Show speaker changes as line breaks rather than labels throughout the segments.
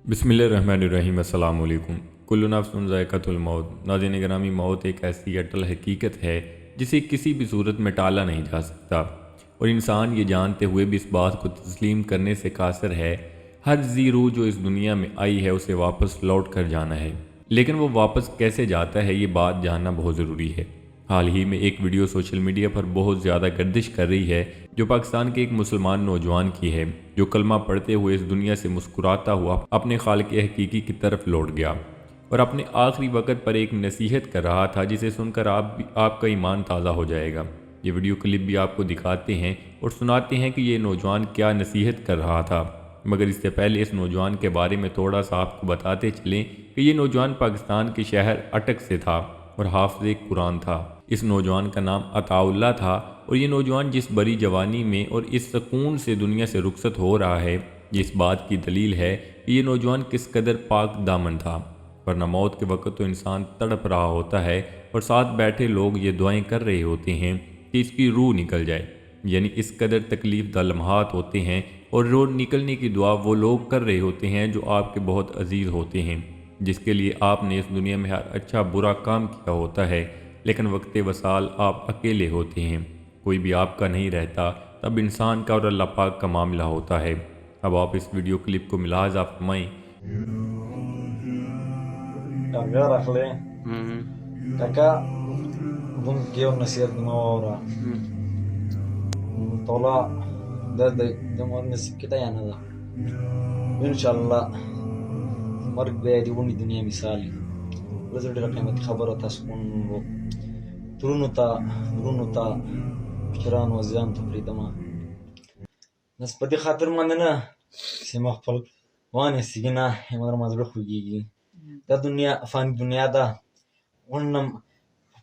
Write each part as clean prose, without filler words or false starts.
बिस्मिल्लाहिर्रहमानिर्रहीम। अस्सलाम वालेकुम। कुल्लु नफ्सुन ज़ाइक़तुल मौत। नाज़रीन गिरामी, मौत एक ऐसी अटल हकीकत है जिसे किसी भी सूरत में टाला नहीं जा सकता, और इंसान ये जानते हुए भी इस बात को तस्लीम करने से कासिर है। हर ज़ी रूह जो इस दुनिया में आई है उसे वापस लौट कर जाना है, लेकिन वो वापस कैसे जाता है ये बात जानना बहुत ज़रूरी है। हाल ही में एक वीडियो सोशल मीडिया पर बहुत ज़्यादा गर्दिश कर रही है, जो पाकिस्तान के एक मुसलमान नौजवान की है, जो कलमा पढ़ते हुए इस दुनिया से मुस्कुराता हुआ अपने खालिक हकीकी की तरफ लौट गया और अपने आखिरी वक्त पर एक नसीहत कर रहा था, जिसे सुनकर आपका ईमान ताज़ा हो जाएगा। ये वीडियो क्लिप भी आपको दिखाते हैं और सुनाते हैं कि ये नौजवान क्या नसीहत कर रहा था। मगर इससे पहले इस नौजवान के बारे में थोड़ा सा आपको बताते चलें कि ये नौजवान पाकिस्तान के शहर अटक से था और हाफ़िज़ कुरान था। इस नौजवान का नाम अताउल्लाह था, और ये नौजवान जिस बड़ी जवानी में और इस सुकून से दुनिया से रुखसत हो रहा है, ये इस बात की दलील है कि ये नौजवान किस कदर पाक दामन था। वरना मौत के वक्त तो इंसान तड़प रहा होता है और साथ बैठे लोग ये दुआएं कर रहे होते हैं कि इसकी रूह निकल जाए। यानी इस कदर तकलीफ़ दा लम्हात होते हैं, और रूह निकलने की दुआ वो लोग कर रहे होते हैं जो आपके बहुत अजीज़ होते हैं, जिसके लिए आपने इस दुनिया में हर अच्छा बुरा काम किया होता है, लेकिन वक्त वसाल आप अकेले होते हैं, कोई भी आपका नहीं रहता। तब इंसान का और अल्लाह पाक का मामला होता है। अब आप इस वीडियो क्लिप को मिलाजा फरमाएं।
Agarrarle, acá un guión no es cierto, no ahora. Tola desde de kita ya nada. Inshallah مرق بيدي وني دنيا مثالي. لازم دي قيمة خبرة تسكن برونو تا شران وزيان تفريد ما. ناس بدي خاطر ما أنا سمع فل واني سجنا همار ما زبر خويجي. دا دنيا فان دنيا دا ونم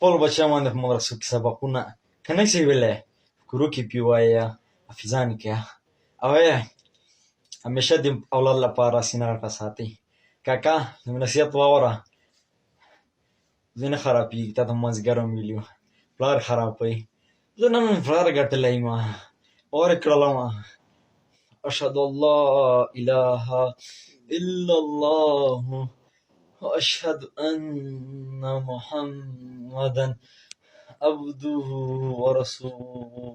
فل بچه‌مان في مدرسة سبقونا كنك سيبله كروكي بيوايا أفزاني كيا أوه हमेशा दिन अवला पारा सीना का साथी काका नसीहत वावरा जिन खराबी ता तो मजगरो मिलियो फ्लार खराब है जो नम फ्लार गटले मा और कलमा अशहदु अल्ला इलाहा इल्लल्लाह व अशहदु अन्ना मुहम्मदन अब्दुहु व रसूलुहु।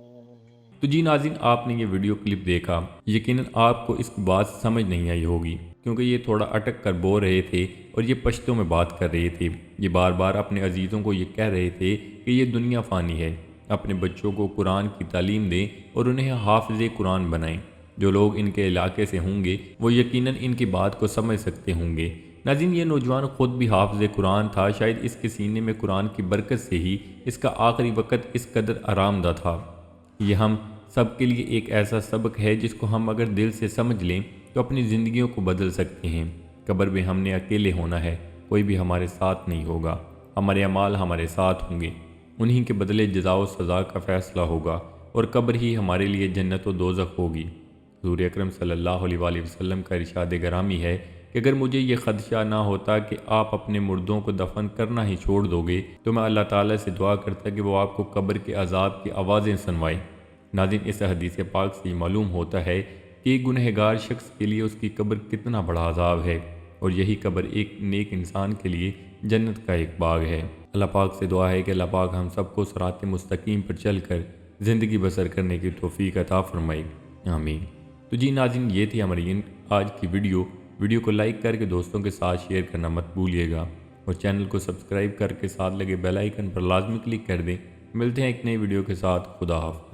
तो जी नाज़रीन, आपने ये वीडियो क्लिप देखा। यकीनन आपको इसकी बात समझ नहीं आई होगी, क्योंकि ये थोड़ा अटक कर बोल रहे थे और ये पश्तो में बात कर रहे थे। ये बार बार अपने अजीज़ों को ये कह रहे थे कि ये दुनिया फ़ानी है। अपने बच्चों को कुरान की तालीम दें और उन्हें हाफ़िज़ कुरान बनाएं। जो लोग इनके इलाके से होंगे वो यकीनन इनकी बात को समझ सकते होंगे। नाज़रीन, ये नौजवान ख़ुद भी हाफ़िज़ कुरान था। शायद इसके सीने में कुरान की बरकत से ही इसका आखिरी वक़्त इस कदर आरामदा था। ये हम सब के लिए एक ऐसा सबक है जिसको हम अगर दिल से समझ लें तो अपनी ज़िंदगियों को बदल सकते हैं। कब्र में हमने अकेले होना है, कोई भी हमारे साथ नहीं होगा। हमारे अमाल हमारे साथ होंगे, उन्हीं के बदले जज़ा व सज़ा का फ़ैसला होगा, और कब्र ही हमारे लिए जन्नत व दोज़ख होगी। हुज़ूर अकरम सल्लल्लाहु अलैहि वसल्लम का इरशाद गिरामी है कि अगर मुझे ये ख़दशा ना होता कि आप अपने मुर्दों को दफन करना ही छोड़ दोगे, तो मैं अल्लाह ताला से दुआ करता कि वो आपको कब्र के अज़ाब की आवाज़ें सुनवाए। नाज़रीन, इस हदीस पाक से मालूम होता है कि एक गुनहगार शख्स के लिए उसकी कब्र कितना बड़ा अज़ाब है, और यही कब्र एक नेक इंसान के लिए जन्नत का एक बाग है। अल्लाह पाक से दुआ है कि अल्लाह पाक हम सबको सिरात मुस्तकीम पर चल कर ज़िंदगी बसर करने की तौफ़ीक अता फरमाए, आमीन। तो जी नाज़रीन, ये थी हमारी आज की वीडियो को लाइक करके दोस्तों के साथ शेयर करना मत भूलिएगा, और चैनल को सब्सक्राइब करके साथ लगे बेल आइकन पर लाजमी क्लिक कर दें। मिलते हैं एक नई वीडियो के साथ। खुदा हाफ़िज़।